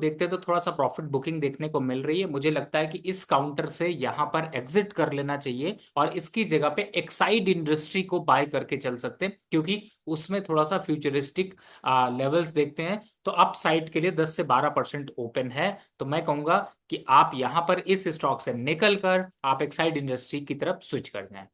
देखते हैं तो थोड़ा सा प्रॉफिट बुकिंग देखने को मिल रही है। मुझे लगता है कि इस काउंटर से यहाँ पर एग्जिट कर लेना चाहिए और इसकी जगह पे एक्साइड इंडस्ट्री को बाय करके चल सकते हैं, क्योंकि उसमें थोड़ा सा फ्यूचरिस्टिक लेवल्स देखते हैं। तो अप साइड के लिए 10 से 12% ओपन है। तो मैं कहूंगा कि आप यहां पर इस स्टॉक से निकल कर आप एक्साइड इंडस्ट्री की तरफ स्विच कर जाएं।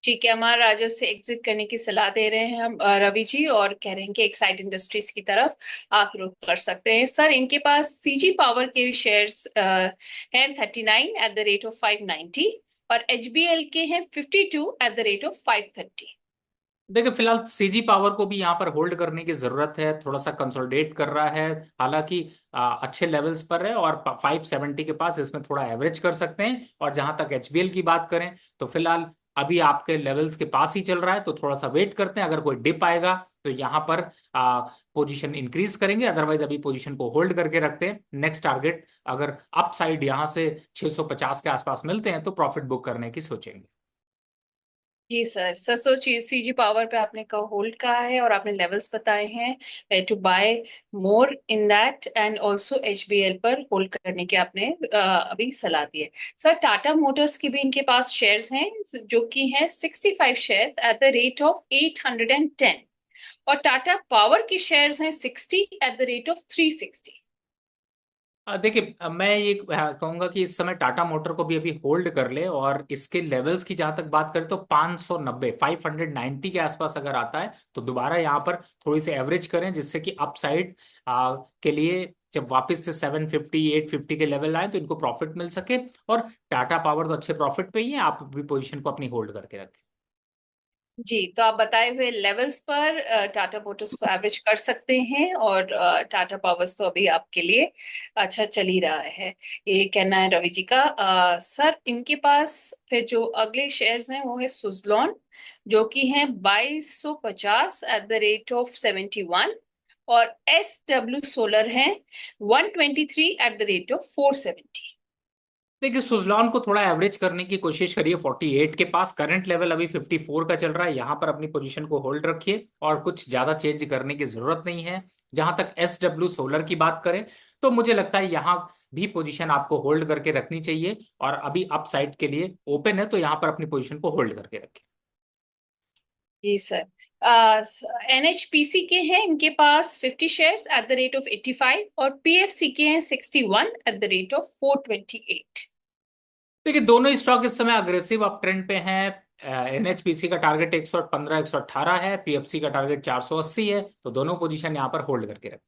ठीक है, हमारा राजद से एग्जिट करने की सलाह दे रहे हैं हम रवि जी, और कह रहे हैं कि एक्साइड इंडस्ट्रीज की तरफ आप रुख कर सकते हैं। सर, इनके पास सीजी पावर के भी शेयर्स हैं 39 एट द रेट ऑफ 590, और एचबीएल के हैं 52 एट द रेट ऑफ 530। देखिए, फिलहाल सीजी पावर को भी यहाँ पर होल्ड करने की जरूरत है। थोड़ा सा कंसोलिडेट कर रहा है, हालांकि अच्छे लेवल्स पर है और 570 के पास इसमें थोड़ा एवरेज कर सकते हैं। और जहां तक एचबीएल की बात करें तो फिलहाल अभी आपके लेवल्स के पास ही चल रहा है, तो थोड़ा सा वेट करते हैं। अगर कोई डिप आएगा तो यहाँ पर पोजीशन इंक्रीज करेंगे, अदरवाइज अभी पोजीशन को होल्ड करके रखते हैं। नेक्स्ट टारगेट अगर अप साइड यहाँ से 650 के आसपास मिलते हैं तो प्रॉफिट बुक करने की सोचेंगे। जी सर, सर सीजी पावर पे आपने का होल्ड कहा है और आपने लेवल्स बताए हैं to buy more in that, and also HBL पर होल्ड करने की आपने अभी सलाह दी है। सर, टाटा मोटर्स की भी इनके पास शेयर्स हैं, जो कि हैं 65 shares at the rate of 810, और टाटा पावर की शेयर्स हैं 60 एट द रेट ऑफ 360। देखिए, मैं ये कहूंगा कि इस समय टाटा मोटर को भी अभी होल्ड कर ले, और इसके लेवल्स की जहां तक बात करें तो 590 590 के आसपास अगर आता है तो दोबारा यहाँ पर थोड़ी सी एवरेज करें, जिससे कि अपसाइड के लिए जब वापस से 750 850 के लेवल आए तो इनको प्रॉफिट मिल सके। और टाटा पावर तो अच्छे प्रॉफिट पे ही है, आप भी पोजीशन को अपनी होल्ड करके रखें। जी, तो आप बताए हुए लेवल्स पर टाटा मोटर्स को एवरेज कर सकते हैं, और टाटा पावर्स तो अभी आपके लिए अच्छा चल ही रहा है, ये कहना है रवि जी का। सर, इनके पास फिर जो अगले शेयर्स हैं वो है सुजलॉन, जो कि हैं 2250 एट द रेट ऑफ 71, और एस डब्ल्यू सोलर है 123 एट द रेट ऑफ 470। देखिए, सुजलॉन को थोड़ा एवरेज करने की कोशिश करिए 48 के पास। करंट लेवल अभी 54 का चल रहा है, यहाँ पर अपनी पोजीशन को होल्ड रखिए और कुछ ज्यादा चेंज करने की जरूरत नहीं है। जहां तक एस डब्ल्यू सोलर की बात करें तो मुझे लगता है यहाँ भी पोजीशन आपको होल्ड करके रखनी चाहिए, और अभी अप साइड के लिए ओपन है, तो यहाँ पर अपनी पोजीशन को होल्ड करके रखें। जी सर, एनएचपीसी के हैं इनके पास 50 shares at the rate of 85, और पीएफसी के हैं 61 एट द रेट ऑफ 428। देखिए, दोनों ही स्टॉक इस समय अग्रेसिव अप ट्रेंड पे हैं। एनएचपीसी का टारगेट 115 118 है, पीएफसी का टारगेट 480 है, तो दोनों पोजीशन यहाँ पर होल्ड करके रखें।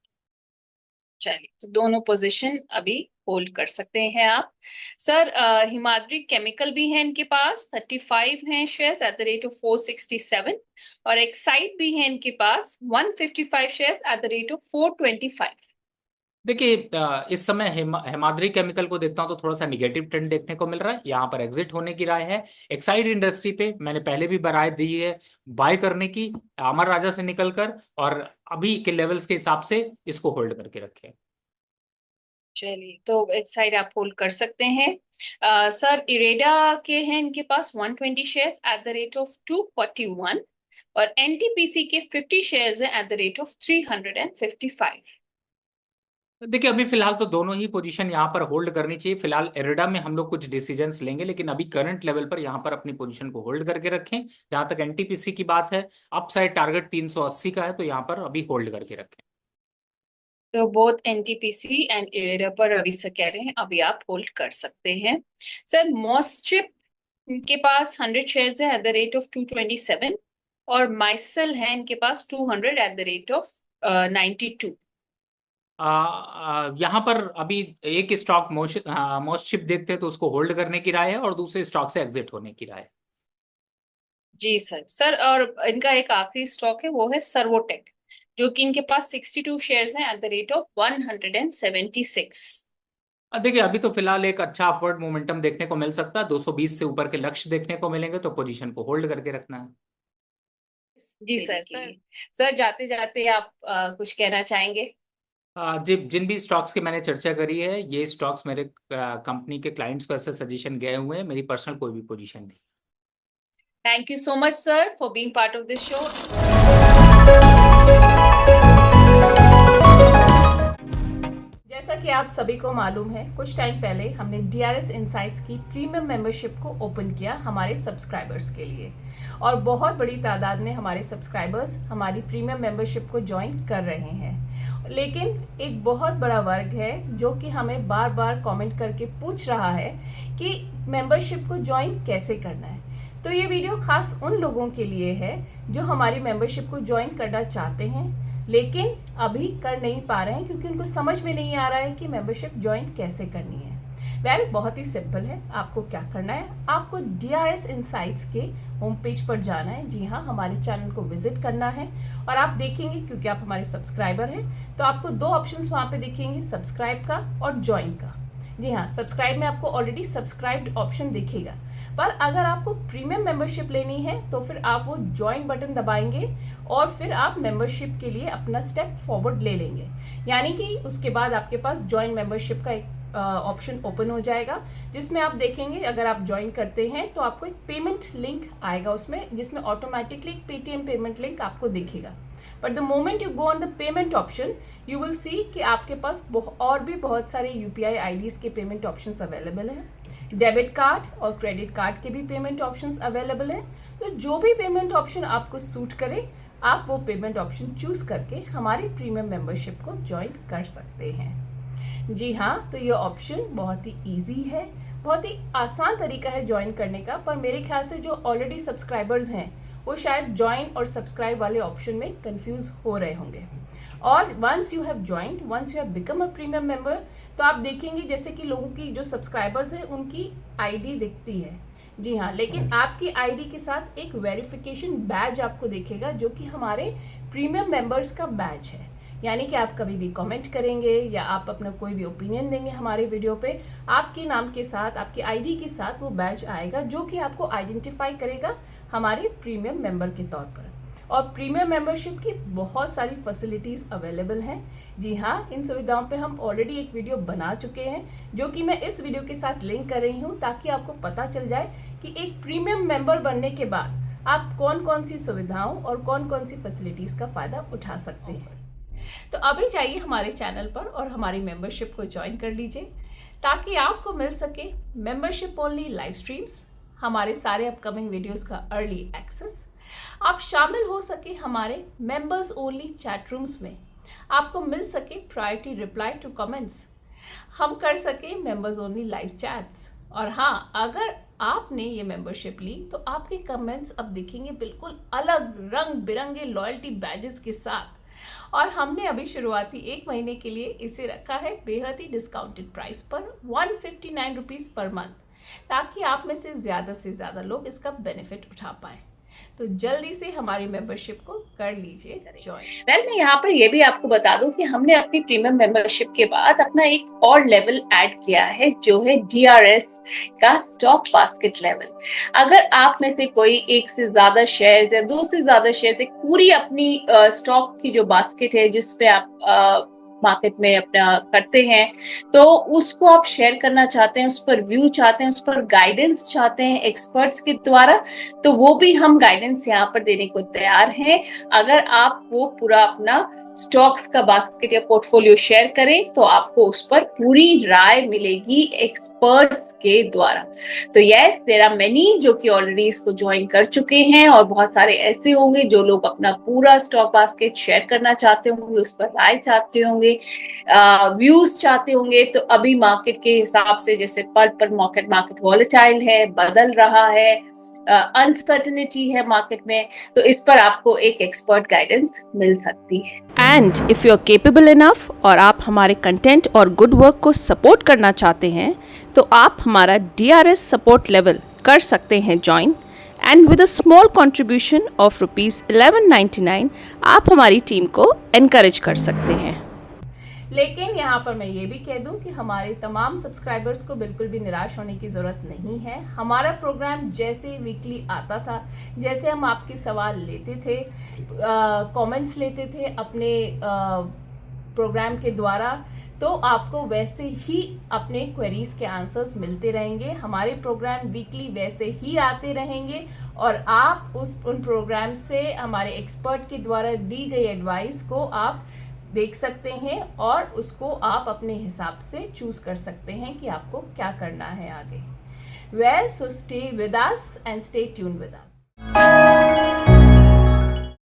चलिए, तो दोनों पोजीशन अभी होल्ड कर सकते हैं आप। सर, हिमाद्री केमिकल भी है इनके पास, 35 हैं shares at the rate of 467, और एक्साइड भी है इनके पास 155 shares at the rate of 425। देखिए, इस समय हेमाद्री केमिकल को देखता हूं तो थोड़ा सा निगेटिव ट्रेंड देखने को मिल रहा है, यहाँ पर एग्जिट होने की राय है। एक्साइड इंडस्ट्री पे मैंने पहले भी राय दी है बाय करने की, अमर राजा से निकलकर, और अभी के लेवल्स के हिसाब से इसको होल्ड करके रखें। चलिए, तो एक साइड आप होल्ड कर सकते हैं। सर, इरेडा के हैं इनके पास 120 shares at the rate of 241, और एनटीपीसी के 50 शेयर्स हैं एट द रेट ऑफ 355। देखिए, अभी फिलहाल तो दोनों ही पोजीशन यहाँ पर होल्ड करनी चाहिए। फिलहाल एरिडा में हम लोग कुछ डिसीजंस लेंगे, लेकिन अभी करंट लेवल पर यहाँ पर अपनी पोजीशन को होल्ड करके रखें। जहां तक एनटीपीसी की बात है, अपसाइड टारगेट 380 का है, तो यहाँ पर अभी होल्ड करके रखें। तो बोथ एनटीपीसी एंड इरेडा पर अभी से कह रहे हैं अभी आप होल्ड कर सकते हैं। सर, मॉसचिप इनके पास 100 शेयर्स है एट द रेट ऑफ 227, और माइसल है इनके पास 200 एट द रेट ऑफ 92। यहाँ पर अभी एक स्टॉक मोस्टशिप देखते हैं तो उसको होल्ड करने की राय है, और दूसरे स्टॉक से एग्जिट होने की राय है। जी सर, सर, और इनका एक आखिरी स्टॉक है वो है सर्वोटेक, जो कि इनके पास 62 शेयर्स हैं एट द रेट ऑफ 176। देखिए, अभी तो फिलहाल एक अच्छा अपवर्ड मोमेंटम देखने को मिल सकता है, 220 से ऊपर के लक्ष्य देखने को मिलेंगे, तो पोजीशन को होल्ड करके रखना है। जी सर, सर जाते जाते आप कुछ कहना चाहेंगे? जी, जिन भी स्टॉक्स की मैंने चर्चा करी है, ये स्टॉक्स मेरे कंपनी के क्लाइंट्स को ऐसे सजेशन गए हुए हैं, मेरी पर्सनल कोई भी पोजीशन नहीं। Thank you so much sir for being part of this show. कि आप सभी को मालूम है, कुछ टाइम पहले हमने DRS इनसाइट्स की प्रीमियम मेंबरशिप को ओपन किया हमारे सब्सक्राइबर्स के लिए, और बहुत बड़ी तादाद में हमारे सब्सक्राइबर्स हमारी प्रीमियम मेंबरशिप को ज्वाइन कर रहे हैं। लेकिन एक बहुत बड़ा वर्ग है जो कि हमें बार बार कमेंट करके पूछ रहा है कि मेंबरशिप को ज्वाइन कैसे करना है। तो ये वीडियो खास उन लोगों के लिए है जो हमारी मेंबरशिप को ज्वाइन करना चाहते हैं लेकिन अभी कर नहीं पा रहे हैं क्योंकि उनको समझ में नहीं आ रहा है कि मेंबरशिप ज्वाइन कैसे करनी है। बहुत ही सिंपल है। आपको क्या करना है, आपको DRS इनसाइट्स के होम पेज पर जाना है। जी हाँ, हमारे चैनल को विजिट करना है और आप देखेंगे, क्योंकि आप हमारे सब्सक्राइबर हैं, तो आपको दो ऑप्शंस वहाँ पे दिखेंगे, सब्सक्राइब का और ज्वाइन का। जी हाँ, सब्सक्राइब में आपको ऑलरेडी सब्सक्राइब्ड ऑप्शन दिखेगा, पर अगर आपको प्रीमियम मेंबरशिप लेनी है तो फिर आप वो ज्वाइन बटन दबाएंगे और फिर आप मेंबरशिप के लिए अपना स्टेप फॉरवर्ड ले लेंगे। यानी कि उसके बाद आपके पास ज्वाइन मेंबरशिप का एक ऑप्शन ओपन हो जाएगा, जिसमें आप देखेंगे अगर आप ज्वाइन करते हैं तो आपको एक पेमेंट लिंक आएगा उसमें, जिसमें ऑटोमेटिकली एक पेटीएम पेमेंट लिंक आपको दिखेगा। But the moment you go on the payment option, you will see कि आपके पास और भी बहुत सारे UPI IDs के पेमेंट ऑप्शंस अवेलेबल हैं, डेबिट कार्ड और क्रेडिट कार्ड के भी पेमेंट ऑप्शंस अवेलेबल हैं। तो जो भी पेमेंट ऑप्शन आपको सूट करे, आप वो पेमेंट ऑप्शन चूज़ करके हमारी प्रीमियम मेंबरशिप को ज्वाइन कर सकते हैं। जी हाँ, तो ये ऑप्शन बहुत ही ईजी है, बहुत ही आसान तरीका है ज्वाइन करने का। पर मेरे ख्याल से जो ऑलरेडी सब्सक्राइबर्स हैं वो शायद ज्वाइन और सब्सक्राइब वाले ऑप्शन में कंफ्यूज हो रहे होंगे। और once you have joined, once you have become a premium member, तो आप देखेंगे जैसे कि लोगों की जो सब्सक्राइबर्स हैं उनकी ID दिखती है। जी हाँ, लेकिन आपकी ID के साथ एक वेरिफिकेशन बैज आपको दिखेगा जो कि हमारे प्रीमियम मेंबर्स का बैज है। यानी कि आप कभी भी कमेंट करेंगे या आप अपना कोई भी ओपिनियन देंगे हमारे वीडियो पे, आपके नाम के साथ, आपकी ID के साथ वो बैज आएगा जो कि आपको आइडेंटिफाई करेगा हमारे प्रीमियम मेंबर के तौर पर। और प्रीमियम मेंबरशिप की बहुत सारी फैसिलिटीज़ अवेलेबल हैं। जी हाँ, इन सुविधाओं पे हम ऑलरेडी एक वीडियो बना चुके हैं जो कि मैं इस वीडियो के साथ लिंक कर रही हूँ, ताकि आपको पता चल जाए कि एक प्रीमियम मेंबर बनने के बाद आप कौन कौन सी सुविधाओं और कौन कौन सी फैसिलिटीज़ का फ़ायदा उठा सकते हैं। तो अभी जाइए हमारे चैनल पर और हमारी मेंबरशिप को ज्वाइन कर लीजिए, ताकि आपको मिल सके मेंबरशिप ओनली लाइव स्ट्रीम्स, हमारे सारे अपकमिंग वीडियोज़ का अर्ली एक्सेस, आप शामिल हो सके हमारे मेंबर्स ओनली चैट रूम्स में, आपको मिल सके प्रायोरिटी रिप्लाई टू कमेंट्स, हम कर सके मेंबर्स ओनली लाइव चैट्स। और हाँ, अगर आपने ये मेंबरशिप ली तो आपके कमेंट्स अब दिखेंगे बिल्कुल अलग रंग बिरंगे लॉयल्टी बैजेस के साथ। और हमने अभी शुरुआती 1 महीने के लिए इसे रखा है बेहद ही डिस्काउंटेड प्राइस पर 159 रुपीज़ पर मंथ, ताकि आप में से ज़्यादा लोग इसका बेनिफिट उठा पाएँ। तो जल्दी से हमारी मेंबरशिप को कर लीजिए ज्वाइन। मैं यहाँ पर ये भी आपको बता दूं कि हमने अपनी प्रीमियम मेंबरशिप के बाद अपना एक और लेवल ऐड किया है, जो है DRS का स्टॉक बास्केट लेवल। अगर आप में से कोई एक से ज्यादा शेयर या 2 से ज्यादा शेयर से पूरी अपनी स्टॉक की जो बास्केट है जिसपे आप मार्केट में अपना करते हैं, तो उसको आप शेयर करना चाहते हैं, उस पर व्यू चाहते हैं, उस पर गाइडेंस चाहते हैं एक्सपर्ट्स के द्वारा, तो वो भी हम गाइडेंस यहाँ पर देने को तैयार हैं। अगर आप वो पूरा अपना स्टॉक्स का बास्केट या पोर्टफोलियो शेयर करें तो आपको उस पर पूरी राय मिलेगी एक्सपर्ट्स के द्वारा। तो यस, देयर आर मेनी जो कि ऑलरेडी इसको ज्वाइन कर चुके हैं, और बहुत सारे ऐसे होंगे जो लोग अपना पूरा स्टॉक बास्केट शेयर करना चाहते होंगे, उस पर राय चाहते होंगे, व्यूज चाहते होंगे। तो अभी मार्केट के हिसाब से, जैसे पर मार्केट वॉलेटाइल है, बदल रहा है, अनसर्टेनिटी है मार्केट में, तो इस पर आपको एक एक्सपर्ट गाइडेंस मिल सकती है। And if you are capable enough और आप हमारे कंटेंट और गुड वर्क को सपोर्ट करना चाहते हैं, तो आप हमारा DRS सपोर्ट लेवल कर सकते हैं join. And with a small contribution of ₹1199 आप हमारी टीम को एनकरेज कर सकते हैं। लेकिन यहाँ पर मैं ये भी कह दूँ कि हमारे तमाम सब्सक्राइबर्स को बिल्कुल भी निराश होने की ज़रूरत नहीं है। हमारा प्रोग्राम जैसे वीकली आता था, जैसे हम आपके सवाल लेते थे, कमेंट्स लेते थे अपने प्रोग्राम के द्वारा, तो आपको वैसे ही अपने क्वेरीज के आंसर्स मिलते रहेंगे। हमारे प्रोग्राम वीकली वैसे ही आते रहेंगे और आप उन प्रोग्राम से हमारे एक्सपर्ट के द्वारा दी गई एडवाइस को आप देख सकते हैं और उसको आप अपने हिसाब से चूज कर सकते हैं कि आपको क्या करना है आगे। Well, so stay with us and stay tune with us.